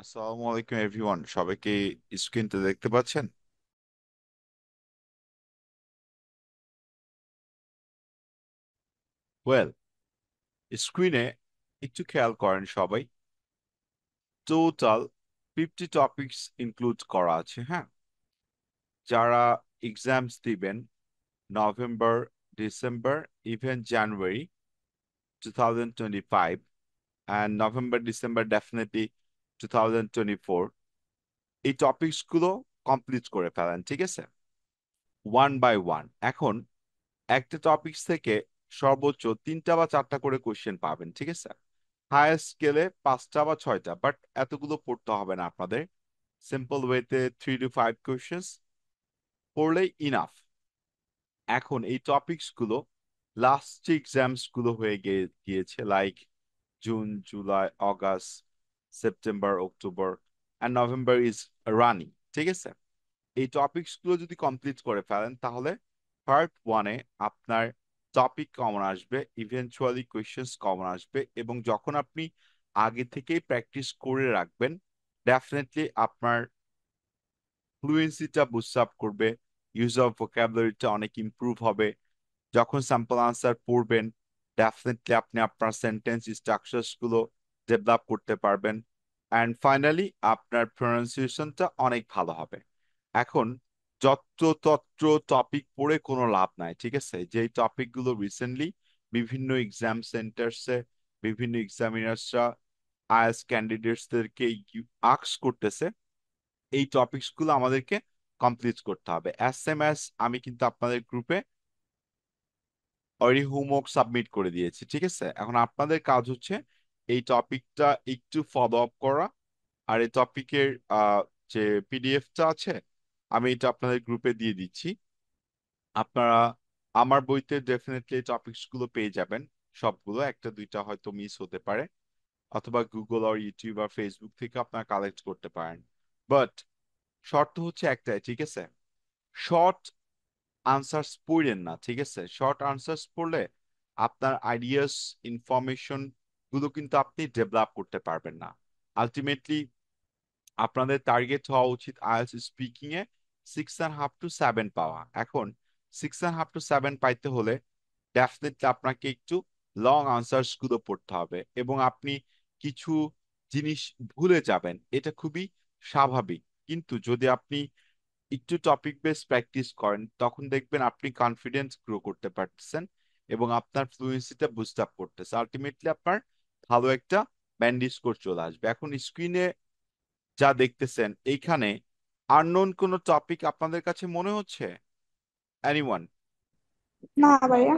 আসসালামু আলাইকুম এভরিওয়ান, সবাইকে স্ক্রিনতে দেখতে পাচ্ছেন? ওয়েল, স্ক্রিনে একটু খেয়াল করেন সবাই। টোটাল 50 টপিকস ইনক্লুড করা আছে, হ্যাঁ। যারা এক্সামস দিবেন November, December, even January 2025 and November December definitely 2024, এই টপিকসগুলো কমপ্লিট করে ফেলেন, ঠিক আছে? One by one. এখন একটা টপিকস থেকে সর্বোচ্চ 3টা বা 4টা করে কোশ্চেন পাবেন, ঠিক আছে? হায়েস্ট গেলে 5টা বা 6টা, বাট এতগুলো পড়তে হবে না আপনাদের। সিম্পল ওয়েতে 3 to 5 কোশ্চেন্স পড়লেই ইনাফ। এখন এই টপিকস গুলো লাস্ট যে এক্সামস গুলো হয়ে গিয়েছে, like June, July, August, September, October and November is running, ঠিক আছে? এই টপিকস গুলো যদি কমপ্লিট করে ফেলেন তাহলে পার্ট ওয়ানে আপনার টপিক কমন আসবে, ইভেনচুয়ালি কোয়েশ্চেন্স কমন আসবে, এবং যখন আপনি আগে থেকেই প্র্যাকটিস করে রাখবেন ডেফিনেটলি আপনার ফ্লুয়েন্সিটা বুস্ট আপ করবে, ইউজ অফ ভোকাবুলারিটা অনেক ইমপ্রুভ হবে। যখন স্যাম্পল আনসার পড়বেন ডেফিনেটলি আপনি আপনার সেন্টেন্স স্ট্রাকচারস গুলো ডেভেলপ করতে পারবেন, অ্যান্ড ফাইনালি আপনার প্রনাউন্সিয়েশনটা অনেক ভালো হবে। এখন যত্রতত্র টপিক পড়ে কোনো লাভ নাই, ঠিক আছে? যেই টপিকগুলো রিসেন্টলি বিভিন্ন এক্সাম সেন্টার্সে বিভিন্ন এক্সামিনার্সরা আইএলটিএস ক্যান্ডিডেটসদেরকে আস্ক করতেছে, এই টপিকস গুলো আমাদেরকে কমপ্লিট করতে হবে। এস আমি কিন্তু আপনাদের গ্রুপে অলরেডি হোমওয়ার্ক সাবমিট করে দিয়েছি, ঠিক আছে? এখন আপনাদের কাজ হচ্ছে এই টপিকটা একটু ফলো আপ করা, আর এই টপিকের যে পিডিএফটা আছে আমি এটা আপনাদের গ্রুপে দিয়ে দিচ্ছি। আপনারা আমার বইতে ডেফিনেটলি টপিকস গুলো পেয়ে যাবেন, সবগুলো, একটা দুইটা হয়তো মিস হতে পারে, অথবা গুগল আর ইউটিউব আর ফেসবুক থেকে আপনারা কালেক্ট করতে পারেন। বাট শর্ত হচ্ছে একটাই, ঠিক আছে? শর্ট আনসার্স পড়েন না, ঠিক আছে? শর্ট আনসার্স পড়লে আপনার আইডিয়াস, ইনফরমেশন গুলো কিন্তু আপনি ডেভেলপ করতে পারবেন না। আলটিমেটলি আপনাদের টার্গেট হওয়া উচিত আইএলটিএস স্পিকিং এ 6.5 to 7 পাওয়া। এখন 6.5 to 7 পাইতে হলে ডেফিনেটলি আপনাকে একটু লং আনসার্স গুলো পড়তে হবে, এবং আপনি কিছু জিনিস ভুলে যাবেন, এটা খুবই স্বাভাবিক। কিন্তু যদি আপনি একটু টপিক বেস প্র্যাকটিস করেন তখন দেখবেন আপনি কনফিডেন্স গ্রো করতে পারতেছেন এবং আপনার ফ্লুয়েন্সিটা বুস্ট আপ করতেছে। আলটিমেটলি আপনার ভালো একটা ব্যান্ড স্কোর চলে আসবে। এখন স্ক্রিনে যা দেখতেছেন এইখানে আননোন কোনো টপিক আপনাদের কাছে মনে হচ্ছে? এনিওয়ান? না ভাইয়া।